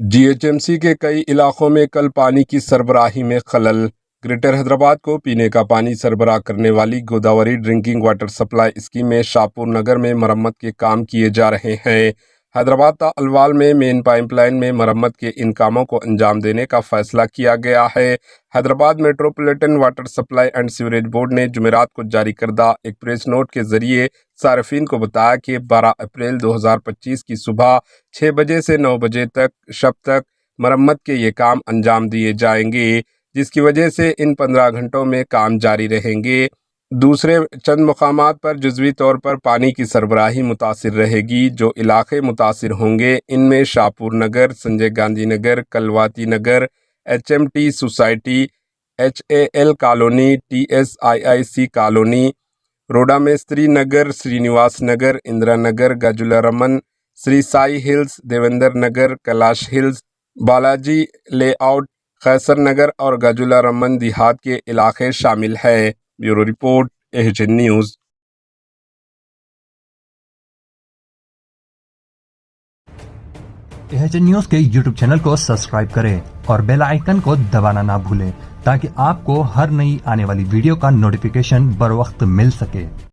GHMC के कई इलाकों में कल पानी की सरबराही में खलल। ग्रेटर हैदराबाद को पीने का पानी सरबराह करने वाली Godavari drinking water supply scheme में शाहपुर नगर में मरम्मत के काम किए जा रहे हैं। हैदराबाद ता अलवाल में मेन पाइपलाइन में मरम्मत के इन कामों को अंजाम देने का फैसला किया गया है। Hyderabad metropolitan water supply and sewerage board ने जुमेरात को जारी करदा एक प्रेस नोट के जरिए सार्फिन को बताया कि 12 अप्रैल 2025 की सुबह 6 बजे से 9 बजे तक शब तक मरम्मत के ये काम अंजाम दिए जाएंगे, जिसकी वजह से इन 15 घंटों में काम जारी रहेंगे। दूसरे चंद मकामात पर जुज़वी तौर पर पानी की सरबराही मुतासिर रहेगी। जो इलाके मुतासिर होंगे इनमें Shahpur Nagar, Sanjay Gandhi Nagar, Kalavathi Nagar, HMT society, HAL colony, TSIIC colony, Roda Mestri Nagar, Srinivas Nagar, Indira Nagar, Gajula Raman, Sri Sai hills, Devender Nagar, Kailash hills, Balaji layout, Qaiser Nagar और गजुला रमन देहात के इलाके शामिल है। Bureau report, AHN news. AHN news के YouTube चैनल को सब्सक्राइब करें और बेल आइकन को दबाना ना भूलें ताकि आपको हर नई आने वाली वीडियो का नोटिफिकेशन बर वक्त मिल सके।